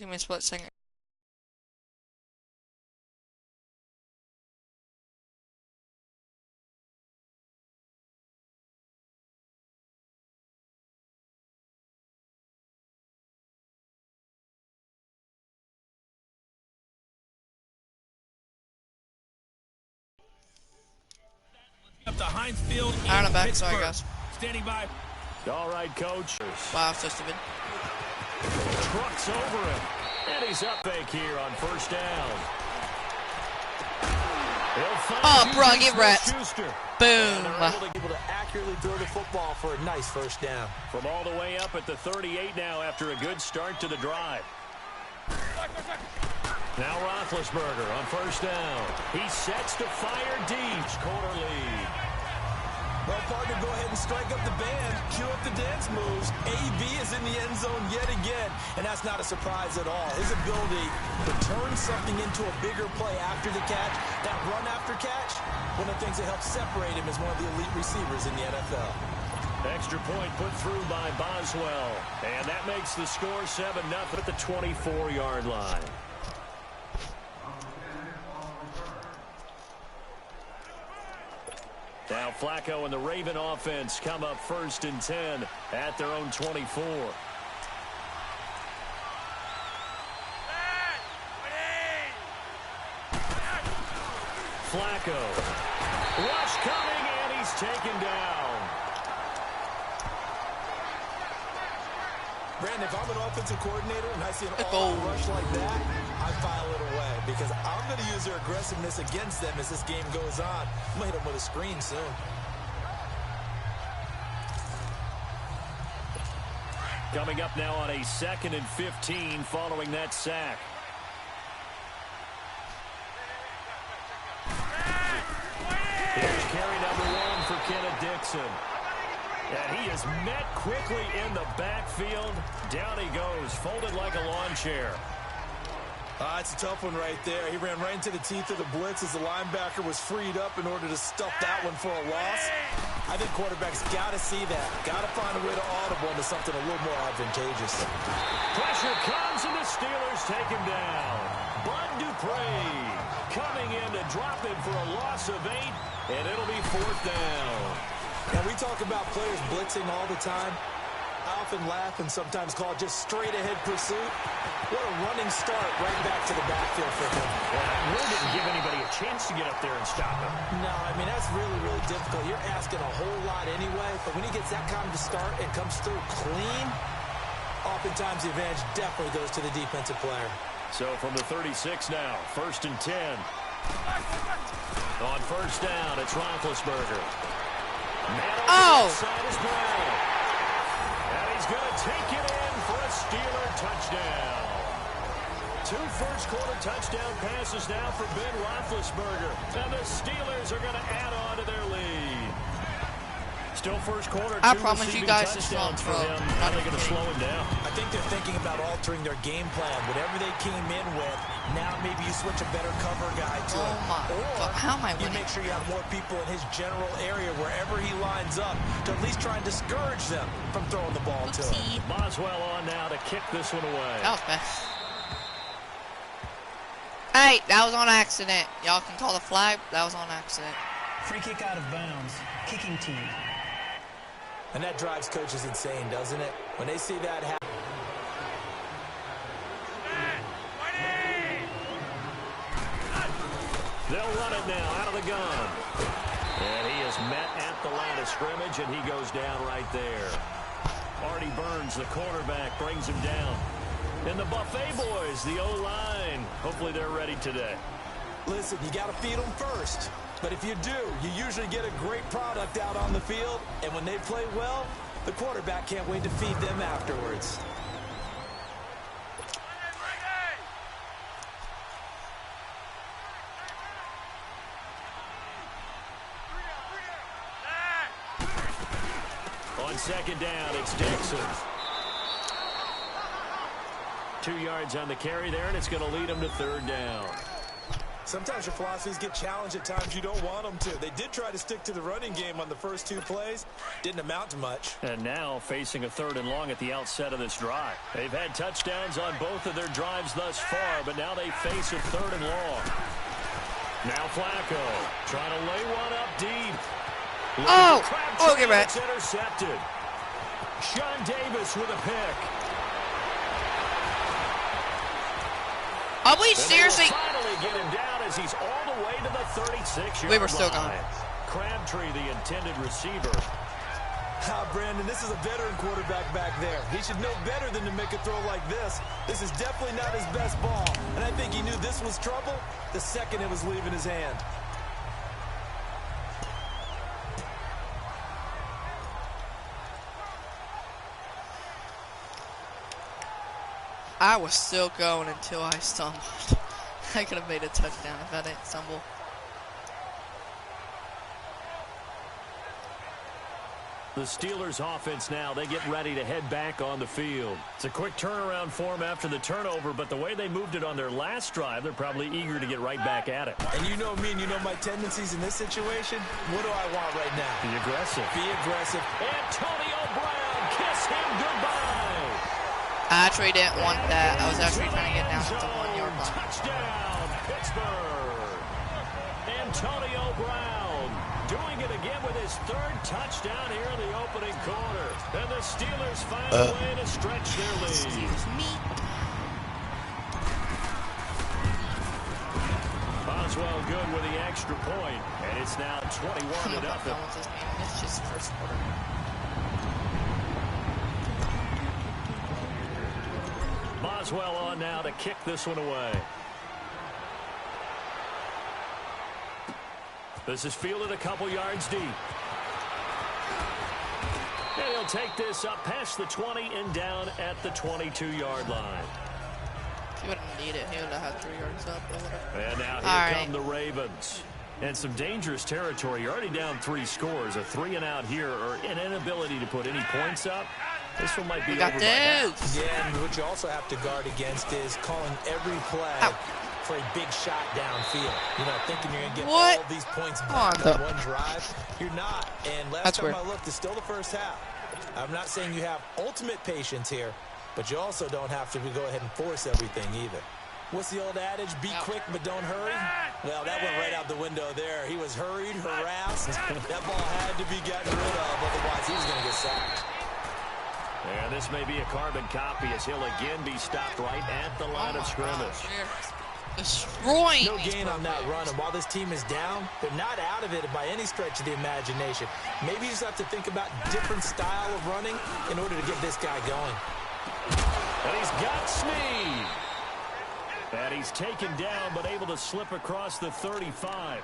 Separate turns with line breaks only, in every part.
Give me a split second.
Up the Heinz Field.
Out of back, sorry guys.
Standing by.
All right, coach.
Wow, so stupid.
Trucks over him. And he's up fake here on first down.
Oh, bro, get rats. Boom.
Able to accurately throw the football for a nice first down.
From all the way up at the 38 now after a good start to the drive. Now Roethlisberger on first down. He sets to fire deep. Quarter lead.
Well, partner, go ahead and strike up the band. Cue up the dance moves. AB is in the end zone yet again, and that's not a surprise at all. His ability to turn something into a bigger play after the catch, that run after catch, one of the things that helps separate him as one of the elite receivers in the NFL.
Extra point put through by Boswell, and that makes the score 7-0 at the 24-yard line. Now Flacco and the Raven offense come up 1st and 10 at their own 24. Flacco. Rush coming, and he's taken down.
Brandon, if I'm an offensive coordinator and I see an all-out rush like that, I file it away because I'm going to use their aggressiveness against them as this game goes on. I'm going to hit them with a screen soon.
Coming up now on a 2nd and 15 following that sack. Here's carry number 1 for Kenneth Dixon. And he is met quickly in the backfield. Down he goes, folded like a lawn chair.
It's a tough one right there. He ran right into the teeth of the blitz as the linebacker was freed up in order to stuff that one for a loss. I think quarterbacks got to see that. Got to find a way to audible into something a little more advantageous.
Pressure comes, and the Steelers take him down. Bud Dupree coming in to drop him for a loss of 8, and it'll be 4th down.
Now, we talk about players blitzing all the time. I often laugh and sometimes call it just straight-ahead pursuit. What a running start right back to the backfield for him.
Well, that really didn't give anybody a chance to get up there and stop him.
No, I mean, that's really, really difficult. You're asking a whole lot anyway, but when he gets that kind of start and comes through clean, oftentimes the advantage definitely goes to the defensive player.
So from the 36 now, 1st and 10. On first down, it's Roethlisberger.
Oh!
And he's going to take it in for a Steeler touchdown. 2 first-quarter touchdown passes now for Ben Roethlisberger. And the Steelers are going to add on to their lead. Still first quarter.
I promise you guys this won't throw.
How are they going to slow him down?
I think they're thinking about altering their game plan. Whatever they came in with, now maybe you switch a better cover guy to
Oh my God. How am I
you
winning?
make sure you have more people in his general area wherever he lines up to at least try and discourage them from throwing the ball to him.
Boswell on now to kick this one away.
That was bad. Hey, that was on accident. Y'all can call the flag. That was on accident.
Free kick out of bounds. Kicking team.
And that drives coaches insane, doesn't it? When they see that happen.
They'll run it now out of the gun. And he is met at the line of scrimmage, and he goes down right there. Artie Burns, the quarterback, brings him down. And the Buffet boys, the O-line, hopefully they're ready today.
Listen, you got to feed them first. But if you do, you usually get a great product out on the field. And when they play well, the quarterback can't wait to feed them afterwards.
On second down, it's Dixon. 2 yards on the carry there, and it's going to lead him to 3rd down.
Sometimes your philosophies get challenged at times you don't want them to. They did try to stick to the running game on the first 2 plays. Didn't amount to much.
And now facing a 3rd and long at the outset of this drive. They've had touchdowns on both of their drives thus far, but now they face a 3rd and long. Now Flacco trying to lay one up deep.
Okay, man.
It's intercepted. Sean Davis with a pick.
Are we seriously?
Finally get him down as he's all the way to the 36-yard line.
We were still going.
Crabtree, the intended receiver.
Brandon, this is a veteran quarterback back there. He should know better than to make a throw like this. This is definitely not his best ball. And I think he knew this was trouble the second it was leaving his hand.
I was still going until I stumbled. I could have made a touchdown if I didn't stumble.
The Steelers offense now, they get ready to head back on the field. It's a quick turnaround for them after the turnover, but the way they moved it on their last drive, they're probably eager to get right back at it.
And you know me and you know my tendencies in this situation. What do I want right now?
Be aggressive.
Be aggressive.
Antonio Brown, kiss him goodbye.
I actually didn't want that. I was actually trying to get down to the 1-yard line.
Touchdown, Pittsburgh. Antonio Brown doing it again with his 3rd touchdown here in the opening quarter. And the Steelers find a way to stretch their lead.
Excuse me.
Boswell good with the extra point, and it's now 21
I'm
to
about
nothing.
done with this game. It's just first quarter.
Boswell on now to kick this one away. This is fielded a couple yards deep. And he'll take this up past the 20 and down at the 22-yard line.
He wouldn't need it. He would have had 3 yards up or whatever.
And now here come the Ravens. And some dangerous territory. You're already down 3 scores. A 3-and-out here, or an inability to put any points up. This one might be over by half.
Yeah, and what you also have to guard against is calling every play for a big shot downfield. You know, thinking you're going to get all these points back on one drive. You're not. And last time I looked, it's still the first half. I'm not saying you have ultimate patience here, but you also don't have to go ahead and force everything either. What's the old adage? Be quick, but don't hurry. Well, that went right out the window there. He was hurried, harassed. That ball had to be gotten rid of, otherwise he was going to get sacked.
And this may be a carbon copy as he'll again be stopped right at the line of scrimmage.
Destroying.
No gain on that run, and while this team is down, they're not out of it by any stretch of the imagination. Maybe you just have to think about different style of running in order to get this guy going.
And he's got Snead. And he's taken down, but able to slip across the 35.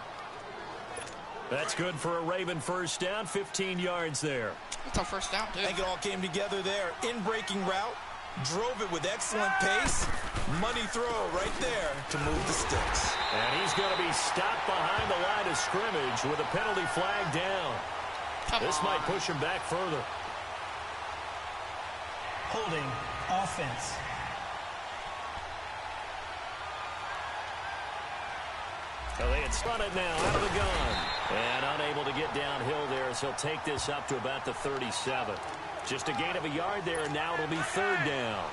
That's good for a Raven first down, 15 yards there.
That's our first down, too.
I think it all came together there. In-breaking route, drove it with excellent pace. Money throw right there to move the sticks.
And he's going to be stopped behind the line of scrimmage with a penalty flag down. This might push him back further.
Holding offense.
So they had spun it now out of the gun. And unable to get downhill there as he'll take this up to about the 37. Just a gain of a yard there, and now it'll be 3rd down.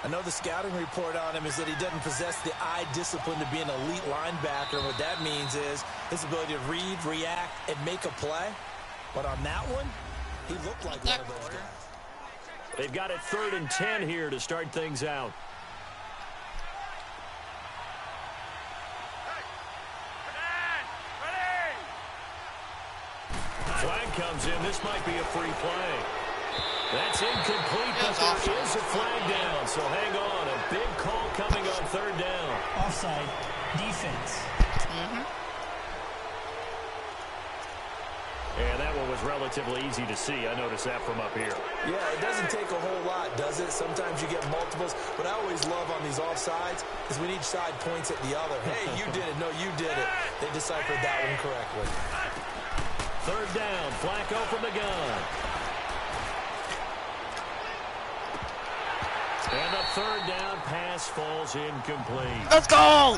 I know the scouting report on him is that he doesn't possess the eye discipline to be an elite linebacker. What that means is his ability to read, react, and make a play. But on that one, he looked like one of those guys.
They've got it 3rd and 10 here to start things out. Flag comes in. This might be a free play. That's incomplete, but there is a flag down. So hang on. A big call coming on 3rd down.
Offside defense.
And that one was relatively easy to see. I noticed that from up here.
Yeah, it doesn't take a whole lot, does it? Sometimes you get multiples. What I always love on these offsides is when each side points at the other. Hey, you did it. No, you did it. They deciphered that one correctly.
3rd down. Flacco from the gun. And the 3rd down pass falls incomplete.
Let's go!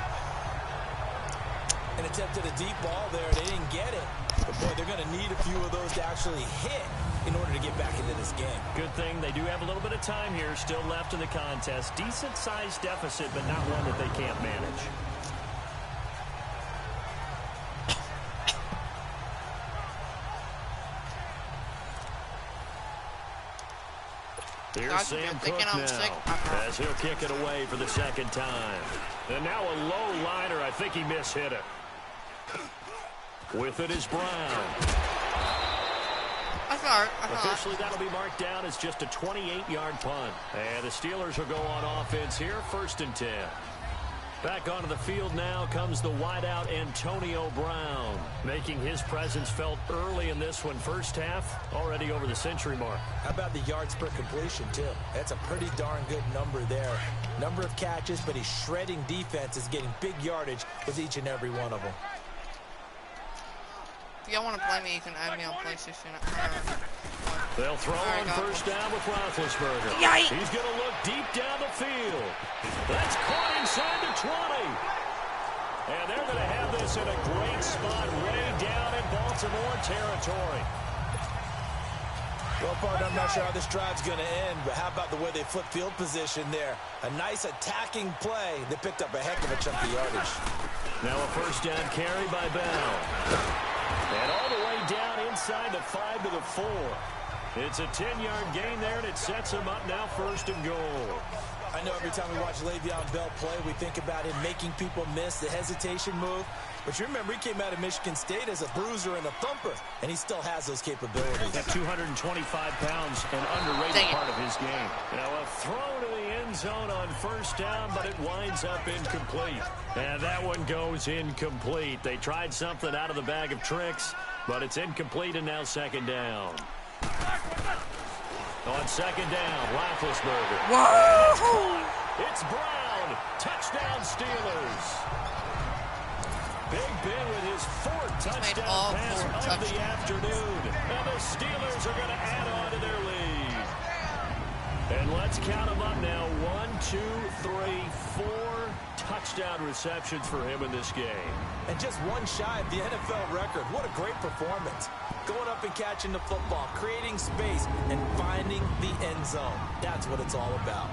attempted a deep ball there. They didn't get it. But, boy, they're going to need a few of those to actually hit in order to get back into this game.
Good thing they do have a little bit of time here still left in the contest. Decent-sized deficit, but not one that they can't manage. Here's Sam Cook now, as he'll kick it away for the second time. And now a low liner. I think he mishit it. With it is Brown. Officially, that'll be marked down as just a 28-yard punt. And the Steelers will go on offense here, 1st and 10. Back onto the field now comes the wideout Antonio Brown, making his presence felt early in this one. First half, already over the century mark.
How about the yards per completion, too? That's a pretty darn good number there. Number of catches, but he's shredding defenses, getting big yardage with each and every one of them.
If y'all want to play me, you can add me on PlayStation.
They'll throw on first down with Roethlisberger.
Yikes.
He's going to look deep down the field. That's caught inside the 20. And they're going to have this in a great spot way down in Baltimore territory.
Well, partner, I'm not sure how this drive's going to end, but how about the way they flip field position there? A nice attacking play that picked up a heck of a chunk of yardage.
Now a first down carry by Bell. And all the way down inside the 5 to the 4. It's a 10-yard gain there, and it sets him up now 1st and goal.
I know every time we watch Le'Veon Bell play, we think about him making people miss the hesitation move. But you remember, he came out of Michigan State as a bruiser and a thumper, and he still has those capabilities.
At 225 pounds, an underrated part of his game. Now a throw to the end zone on first down, but it winds up incomplete. And that one goes incomplete. They tried something out of the bag of tricks, but it's incomplete, and now 2nd down. On 2nd down, Roethlisberger.
Whoa!
It's Brown. Touchdown, Steelers. Big Ben with his 4th touchdown pass of the afternoon. And the Steelers are going to add on to their lead. And let's count them up now. 1, 2, 3, 4 touchdown receptions for him in this game.
And just one shy of the NFL record. What a great performance. Going up and catching the football, creating space, and finding the end zone. That's what it's all about.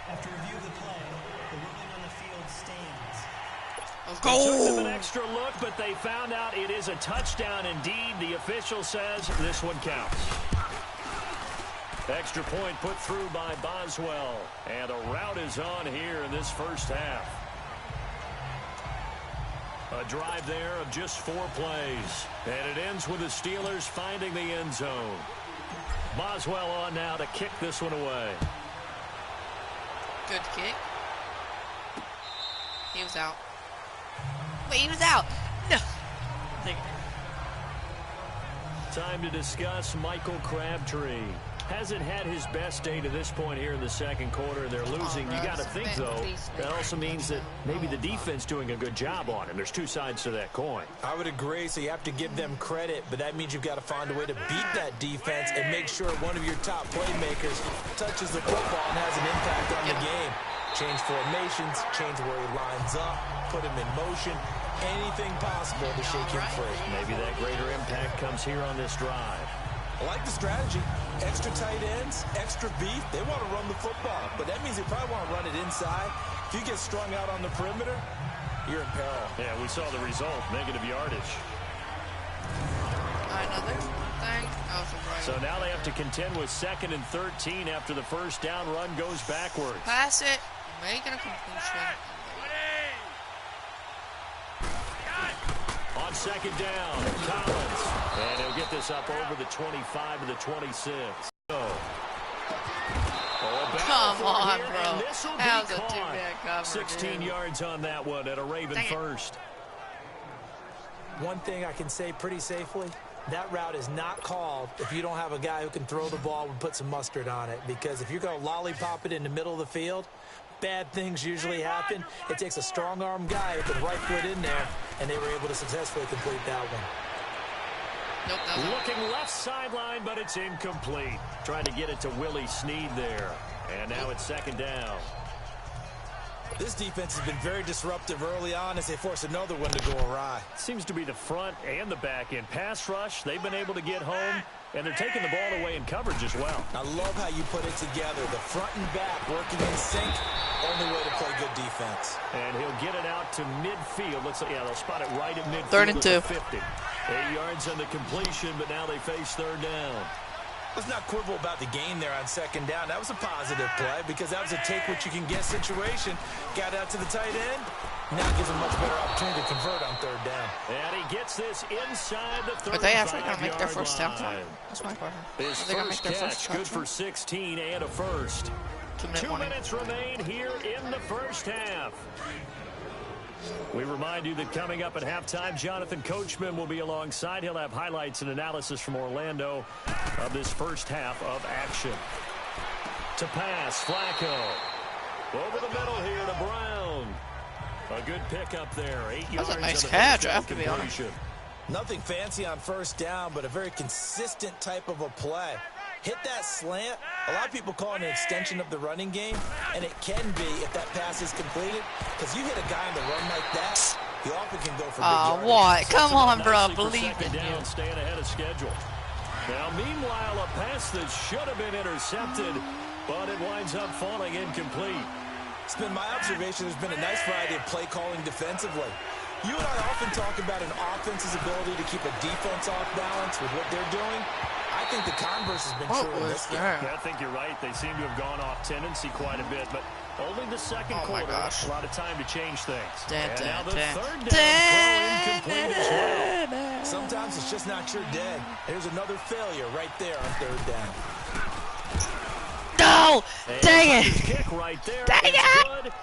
After review of the play, the ruling on the field stands.
They took an extra look, but they found out it is a touchdown indeed. The official says this one counts. Extra point put through by Boswell. And a rout is on here in this first half. A drive there of just 4 plays. And it ends with the Steelers finding the end zone. Boswell on now to kick this one away.
Good kick. He was out. Wait, he was out. No.
Time to discuss Michael Crabtree. Hasn't had his best day to this point here in the second quarter. They're losing. You got to think, though, that also means that maybe the defense doing a good job on him. There's 2 sides to that coin.
I would agree, so you have to give them credit, but that means you've got to find a way to beat that defense and make sure one of your top playmakers touches the football and has an impact on the game. Change formations, change where he lines up, put him in motion, anything possible to shake him free.
Maybe that greater impact comes here on this drive.
I like the strategy. Extra tight ends, extra beef. They want to run the football, but that means they probably want to run it inside. If you get strung out on the perimeter, you're in peril.
Yeah, we saw the result, negative yardage.
Another thing.
So now they have to contend with 2nd and 13 after the first down run goes backwards.
Pass it. Making a completion.
On 2nd down, Collins. And he'll get this up over the 25 to the 26.
Come on, bro. That was a 2-man cover.
16 yards on that one at a Raven first.
One thing I can say pretty safely, that route is not called if you don't have a guy who can throw the ball and put some mustard on it. Because if you're going to lollipop it in the middle of the field, bad things usually happen. It takes a strong-arm guy with the right foot in there, and they were able to successfully complete that one.
Nope,
looking left sideline, but it's incomplete. Trying to get it to Willie Snead there. And now it's second down.
This defense has been very disruptive early on as they force another one to go awry.
Seems to be the front and the back end. Pass rush, they've been able to get home, and they're taking the ball away in coverage as well.
I love how you put it together. The front and back working in sync. Only way to play good defense.
And he'll get it out to midfield. Looks like, yeah, they'll spot it right at midfield.
3rd and 2.
50. 8 yards on the completion, but now they face third down.
Let's not quibble about the gain there on second down. That was a positive play because that was a take-what-you-can-get situation. Got out to the tight end. Now gives him a much better opportunity to convert on third down.
And he gets this inside the 35-yard line.
Are they actually going to make their first touchdown? That's my question.
His
Are they going to
first
make their
catch,
first
good
touchdown?
for 16 and a first.
2-minute
2
warning.
minutes remain here in the first half. We remind you that coming up at halftime, Jonathan Coachman will be alongside. He'll have highlights and analysis from Orlando of this first half of action. To pass, Flacco. Over the middle here to Brown. A good pickup there. 8 yards.
That's a nice
on the
catch,
first
I have to be honest.
completion.
Nothing fancy on first down, but a very consistent type of a play. Hit that slant. A lot of people call it an extension of the running game, and it can be if that pass is completed. Because you hit a guy on the run like that, he often can go for big yardage.
What? Come on, bro.
Nicely for
Believe
second
in you.
down, staying ahead of schedule. Now, meanwhile, a pass that should have been intercepted, but it winds up falling incomplete.
It's been my observation there's been a nice variety of play calling defensively. You and I often talk about an offense's ability to keep a defense off balance with what they're doing. I think the converse has been
What
true in
was
this game.
that?
Yeah, I think you're right. They seem to have gone off tendency quite a bit, but only the second
Oh, my
quarter.
gosh.
A lot of time to change things.
Dun,
And
dun,
now the
dun.
third down throw incomplete as well.
Sometimes it's just not your day. There's another failure right there on third down.
No!
And
Dang
his
it!
kick right there.
Dang
is
it!
good.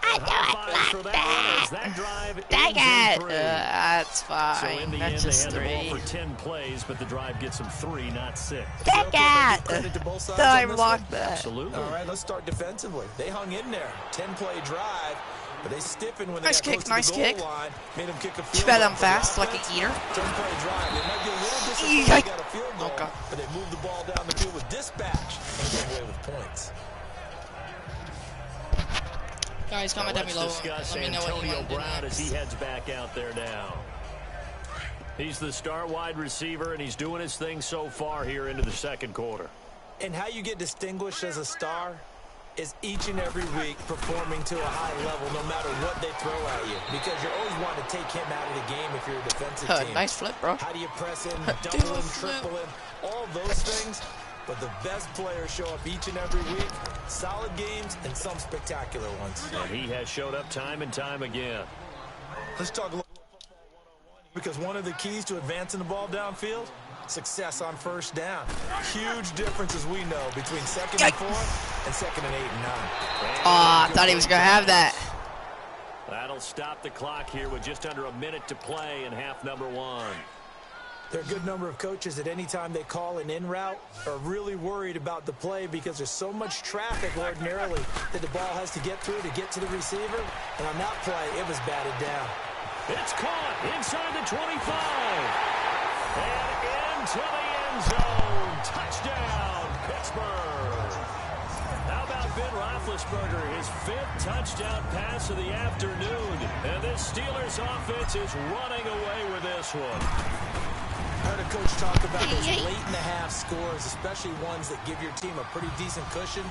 I
And
do
high
it
fives
like
for that
that.
one as that drive
Dang
ends in
it!
3.
That's
So
fine.
in the
That's
end,
just
they had
3.
the ball for 10 plays, but the drive gets them 3, not 6.
Dang
Give
it!
credit to both sides
Thought I
on this
blocked
one?
that.
Absolutely.
All right, let's start defensively. They hung in there. 10-play drive, but they stiffened when they
Nice
got
kick,
close
nice
to the goal
kick.
line. Made them kick a
Too
field
bad
goal.
I'm
For the
fast, like an
offense,
eater.
10-play drive. They might be a little disappointed
Yike.
they got a field goal,
Okay.
but they moved the ball down the field with dispatch and came away with points.
Guys,
Now
comment down
let's
below.
discuss
Let me know what you
Antonio
want to do
Brown as he
next.
heads back out there now. He's the star wide receiver, and he's doing his thing so far here into the second quarter.
And how you get distinguished as a star is each and every week performing to a high level no matter what they throw at you, because you always want to take him out of the game if you're a defensive team.
Nice flip, bro.
How do you press him,
Do
double
a
him,
flip.
triple him, all those things. But the best players show up each and every week. Solid games and some spectacular ones.
And he has showed up time and time again.
Let's talk a little football 101, because one of the keys to advancing the ball downfield, success on first down. Huge difference, as we know, between 2nd and 4 and 2nd and 8 and 9.
I thought he was going to have that.
That'll stop the clock here with just under a minute to play in half number 1.
There are a good number of coaches at any time they call an in route are really worried about the play because there's so much traffic ordinarily that the ball has to get through to get to the receiver. And on that play, it was batted down.
It's caught inside the 25. And into the end zone. Touchdown, Pittsburgh. How about Ben Roethlisberger, his 5th touchdown pass of the afternoon. And this Steelers offense is running away with this one.
I heard a coach talk about those late-in-the-half scores, especially ones that give your team a pretty decent cushion.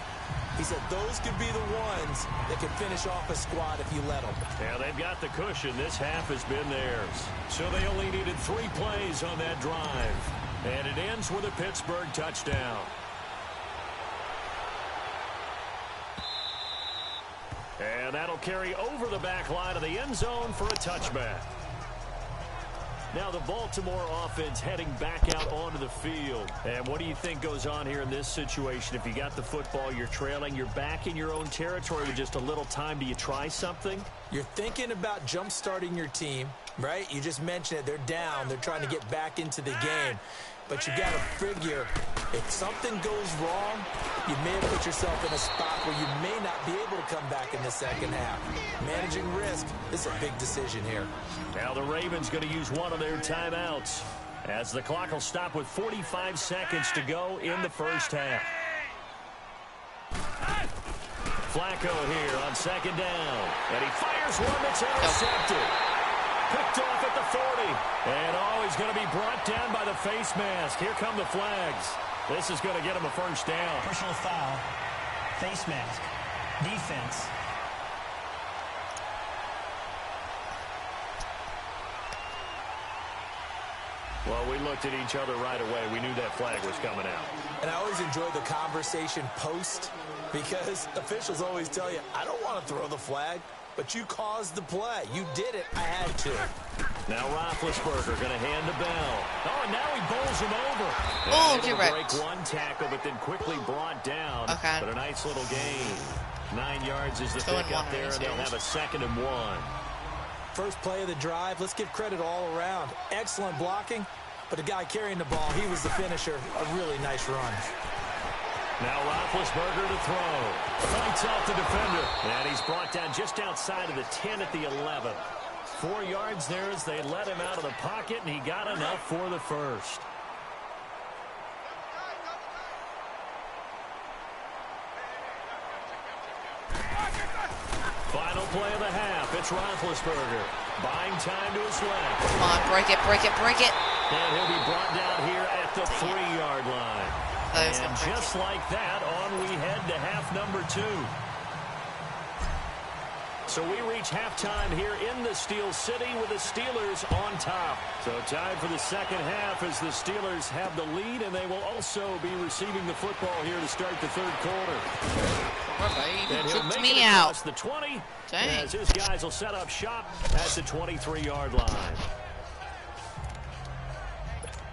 He said those could be the ones that could finish off a squad if you let them.
Yeah, they've got the cushion. This half has been theirs. So they only needed 3 plays on that drive. And it ends with a Pittsburgh touchdown. And that'll carry over the back line of the end zone for a touchback. Now the Baltimore offense heading back out onto the field. And what do you think goes on here in this situation? If you got the football, you're trailing, you're back in your own territory with just a little time. Do you try something?
You're thinking about jump-starting your team, right? You just mentioned it. They're down. They're trying to get back into the game. But you got to figure, if something goes wrong, you may have put yourself in a spot where you may not be able to come back in the second half. Managing risk is a big decision here.
Now the Ravens going to use one of their timeouts as the clock will stop with 45 seconds to go in the first half. Flacco here on second down. And he fires one that's intercepted. Picked off at the 40. And he's going to be brought down by the face mask. Here come the flags. This is going to get him a first down.
Personal foul. Face mask. Defense.
Well, we looked at each other right away. We knew that flag was coming out.
And I always enjoy the conversation post because officials always tell you, I don't want to throw the flag, but you caused the play. You did it. I had to.
Now Roethlisberger going to hand the bell. Oh, and now he bowls him over.
Oh,
you're
right.
Break one tackle, but then quickly brought down.
Okay.
But a nice little gain. 9 yards is the pick up there, and they'll have a 2nd and 1.
First play of the drive. Let's give credit all around. Excellent blocking, but the guy carrying the ball, he was the finisher. A really nice run.
Now Roethlisberger to throw. Fights off the defender. And he's brought down just outside of the 10 at the 11. 4 yards there as they let him out of the pocket, and he got enough for the first. Final play of the half. It's Roethlisberger. Buying time to his left.
Come on, break it, break it, break it.
And he'll be brought down here at the 3-yard line. And just like that, on we head to half number 2. So we reach halftime here in the Steel City with the Steelers on top. So time for the second half as the Steelers have the lead, and they will also be receiving the football here to start the third quarter. And he'll make it across the 20 as his guys will set up shop at the 23-yard line.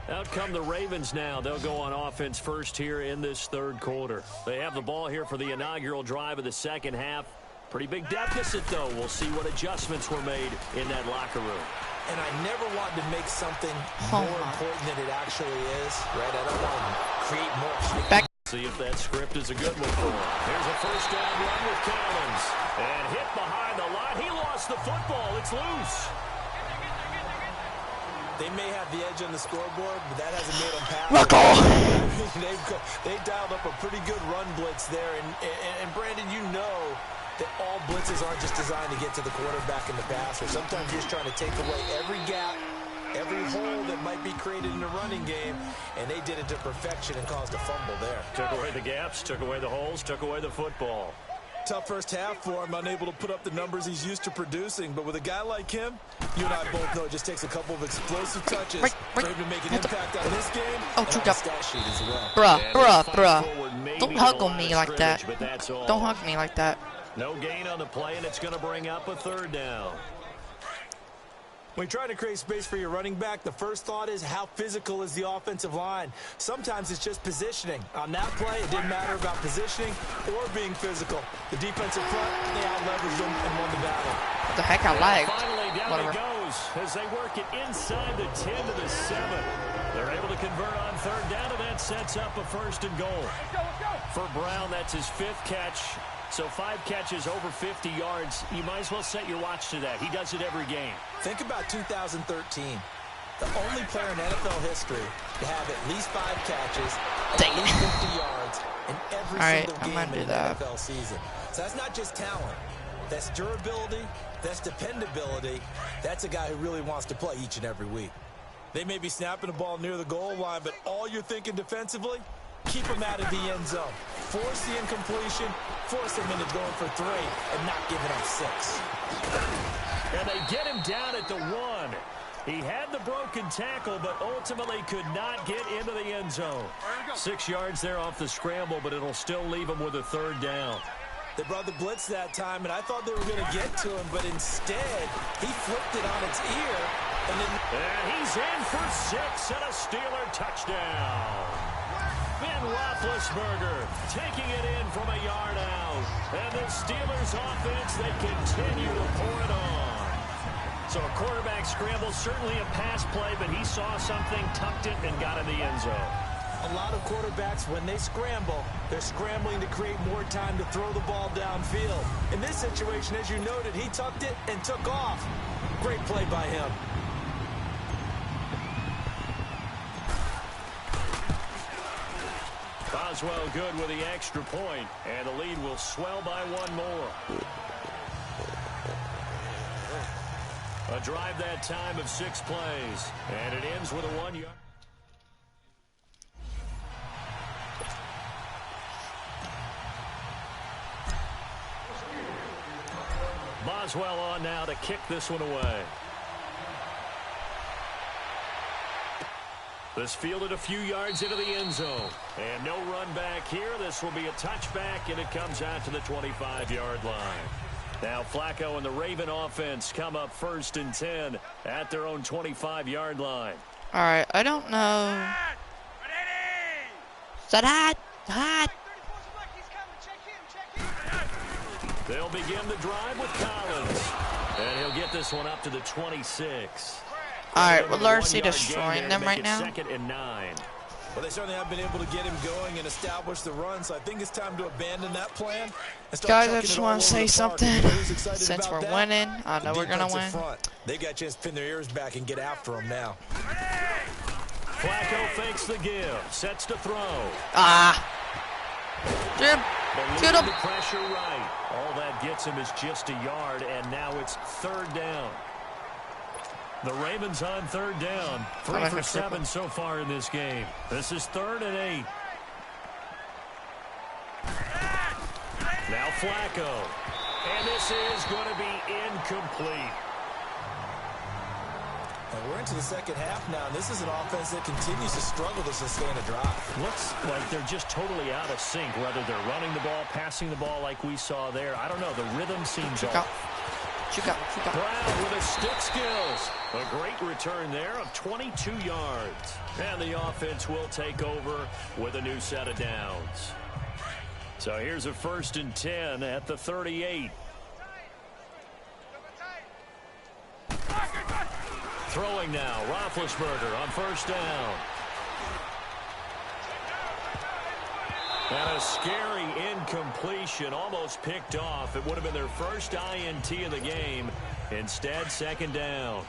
Out come the Ravens now. They'll go on offense first here in this third quarter. They have the ball here for the inaugural drive of the second half. Pretty big deficit, though. We'll see what adjustments were made in that locker room.
And I never want to make something more important than it actually is. Right? I don't want to create more hype.
See if that script is a good one for him. Here's a first down run with Collins. And hit behind the line. He lost the football. It's loose.
They may have the edge on the scoreboard, but that hasn't made them pass. They've dialed up a pretty good run blitz there. And Brandon, you know that all blitzes aren't just designed to get to the quarterback and the passer. Sometimes you're just trying to take away every gap, every hole that might be created in the running game, and they did it to perfection and caused a fumble there.
Took away the gaps, took away the holes, took away the football.
Tough first half for him, unable to put up the numbers he's used to producing. But with a guy like him, you and I both know it just takes a couple of explosive touches for him to make an impact on this game.
Oh, tripped up.
Stat sheet as well.
Bruh. Don't hug on me like that. Don't hug me like that.
No gain on the play, and it's going to bring up a third down.
When you're trying to create space for your running back, the first thought is how physical is the offensive line. Sometimes it's just positioning. On that play, it didn't matter about positioning or being physical. The defensive front, they out-leveraged them and won the battle.
What the heck, I lagged.
Finally, down it goes as they work it inside the 10 to the 7. They're able to convert on third down, and that sets up a 1st and goal. For Brown, that's his 5th catch. So 5 catches over 50 yards. You might as well set your watch to that. He does it every game.
Think about 2013. The only player in NFL history to have at least 5 catches, at least 50 yards in every single game in an NFL season. So that's not just talent. That's durability. That's dependability. That's a guy who really wants to play each and every week. They may be snapping the ball near the goal line, but all you're thinking defensively, keep them out of the end zone. Force the incompletion, force them into going for 3, and not giving up 6.
And they get him down at the 1. He had the broken tackle, but ultimately could not get into the end zone. 6 yards there off the scramble, but it'll still leave him with a 3rd down.
They brought the blitz that time, and I thought they were going to get to him, but instead, he flipped it on its ear.
And he's in for 6 and a Steeler touchdown. Ben Roethlisberger taking it in from a yard out. And the Steelers offense, they continue to pour it on. So a quarterback scramble, certainly a pass play, but he saw something, tucked it, and got in the end zone.
A lot of quarterbacks, when they scramble, they're scrambling to create more time to throw the ball downfield. In this situation, as you noted, he tucked it and took off. Great play by him.
Boswell good with the extra point, and the lead will swell by one more. A drive that time of 6 plays, and it ends with a 1-yard. Boswell on now to kick this one away. This fielded a few yards into the end zone. And no run back here. This will be a touchback, and it comes out to the 25-yard line. Now Flacco and the Raven offense come up 1st and 10 at their own 25-yard line.
All right, I don't know. Hot.
They'll begin the drive with Collins. And he'll get this one up to the 26.
All right, well, Larcy destroying them right now.
2nd and 9.
Well, they certainly have been able to get him going and establish the run, so I think it's time to abandon that plan. And start
Guys, I
chucking
just
it all
want to
over
say
the park.
something.
You know who's excited
Since
about
we're
that?
winning, I know
The
we're going to
defensive
win.
front. They got a chance to pin their ears back and get after him now.
Flacco fakes the give, sets to throw.
Jim, get him.
The pressure right. All that gets him is just a yard, and now it's 3rd down. The Ravens on 3rd down. 3 for 7 so far in this game. This is 3rd and 8. Now Flacco. And this is going to be incomplete.
And we're into the second half now, and this is an offense that continues to struggle to sustain a drive.
Looks like they're just totally out of sync, whether they're running the ball, passing the ball like we saw there. I don't know. The rhythm seems off.
Brown
with his stick skills. A great return there of 22 yards. And the offense will take over with a new set of downs. So here's a 1st and 10 at the 38. Throwing now, Roethlisberger on 1st down. And a scary incompletion, almost picked off. It would have been their first INT of the game. Instead, 2nd down.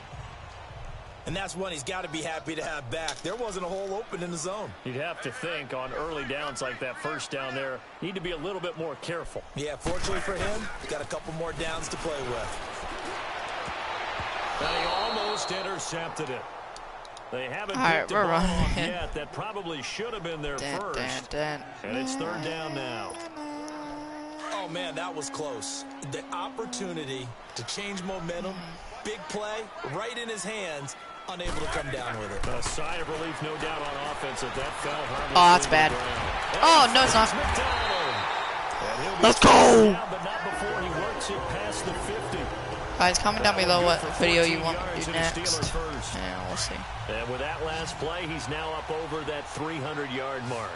And that's one he's got to be happy to have back. There wasn't a hole open in the zone.
You'd have to think on early downs like that 1st down there, need to be a little bit more careful.
Yeah, fortunately for him, he's got a couple more downs to play with.
And he almost intercepted it. They haven't picked a ball off yet. That probably should have been their first. And it's 3rd down now.
Oh, man, that was close. The opportunity to change momentum, big play, right in his hands, unable to come down with it.
A sigh of relief, no doubt, on offense that fell harmlessly.
Oh, that's bad. Oh, no, it's not. Let's go.
But not before he works it past the 50.
Guys, comment down below what video you want me to do next. Yeah, we'll see.
And with that last play, he's now up over that 300-yard mark.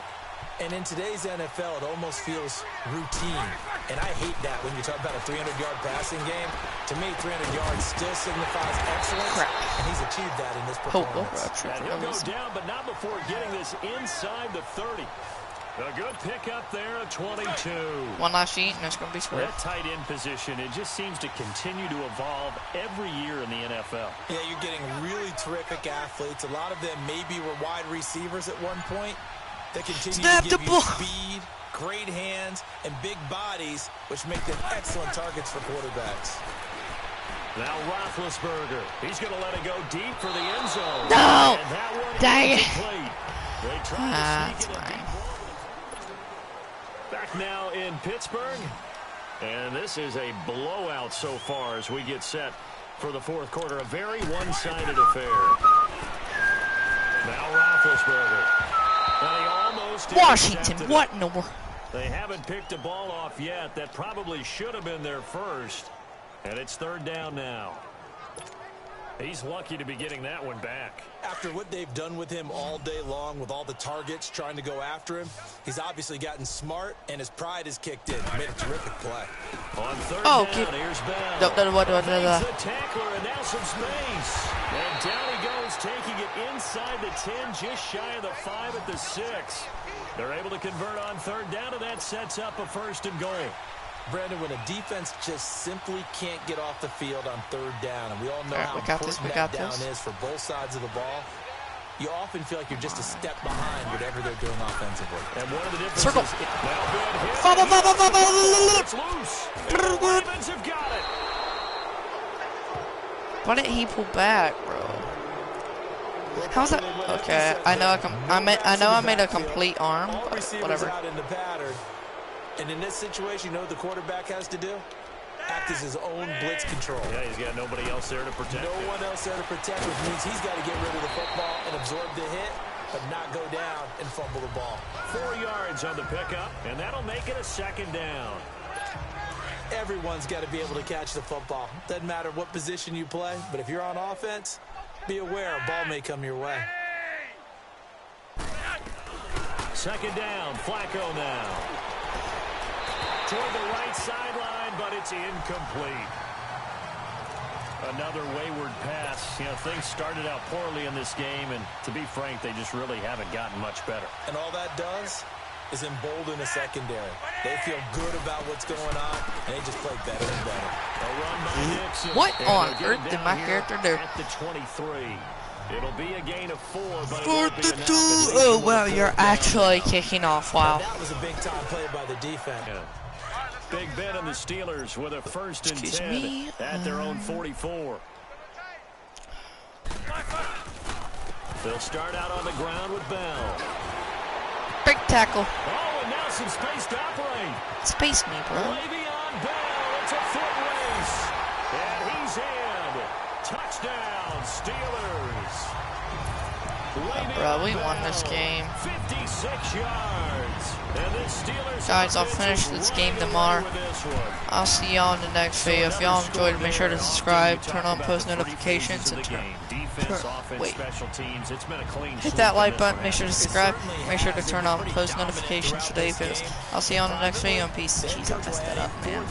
And in today's NFL, it almost feels routine. And I hate that when you talk about a 300-yard passing game. To me, 300 yards still signifies excellence.
Crap.
And he's achieved that in this performance.
And he'll go down, but not before getting this inside the 30. A good pickup there at 22.
One last sheet, and it's going to be square.
That tight end position, it just seems to continue to evolve every year in the NFL.
Yeah, you're getting really terrific athletes. A lot of them maybe were wide receivers at one point. They continue to give you speed, great hands, and big bodies, which make them excellent targets for quarterbacks.
Now Roethlisberger. He's going to let it go deep for the end zone.
No!
And that one
dang it.
They try to sneak it
fine.
Back now in Pittsburgh. And this is a blowout so far as we get set for the 4th quarter. A very one-sided affair. Now Roethlisberger. And he almost
Washington, what in the world?
They haven't picked a ball off yet. That probably should have been their first. And it's 3rd down now. He's lucky to be getting that one back.
After what they've done with him all day long, with all the targets trying to go after him, he's obviously gotten smart, and his pride has kicked in. Made a terrific play.
On 3rd down, here's Bell.
The
tackler, and now some space. And down he goes, taking it inside the 10, just shy of the 5 at the 6. They're able to convert on 3rd down, and that sets up a 1st and goal.
Brandon, when a defense just simply can't get off the field on 3rd down, and we all know how important that down is for both sides of the ball, you often feel like you're just a step behind whatever they're doing offensively.
And one of the differences.
Circle.
It's loose. And the Ravens have got it.
Why didn't he pull back, bro? How's that? Okay, I know I made a complete arm,
All
but
receivers
whatever.
out in the pattern. And in this situation, you know what the quarterback has to do? Act as his own blitz control.
Yeah, he's got nobody else there to protect
No
him.
one else there to protect, which means he's got to get rid of the football and absorb the hit, but not go down and fumble the ball.
4 yards on the pickup, and that'll make it a second down.
Everyone's got to be able to catch the football. Doesn't matter what position you play, but if you're on offense, be aware a ball may come your way.
Second down, Flacco now. Toward the right sideline, but it's incomplete. Another wayward pass. You know, things started out poorly in this game, and to be frank, they just really haven't gotten much better.
And all that does is embolden a secondary. They feel good about what's going on, and they just play better and better.
A run by Dixon.
What
And
on
they'll get
earth
it
did
down
my
here
character do?
At the 23. It'll be a gain of 4, but it
Fourth
won't be
and
enough.
2.
At least
Oh
it
wow,
was
you're
fourth down
actually
now.
kicking off. Wow.
That was a big-time play by the defense.
Yeah. Big Ben and the Steelers with a first and
Excuse
10
me.
at their own 44. They'll start out on the ground with Bell.
Big tackle.
Oh, and now some space to operate.
Space me, bro.
Le'Veon Bell, it's a foot race. And he's in. Touchdown, Steelers.
Bro, we won this game.
56 yards. And the Steelers
Guys, I'll finish this game tomorrow. I'll see y'all in the next video. If y'all enjoyed, make sure to subscribe, turn on post notifications, and hit that like button. Make sure to subscribe. Make sure to turn on post notifications today, videos. I'll see y'all in the next video. And peace. Jeez, I messed that up, man.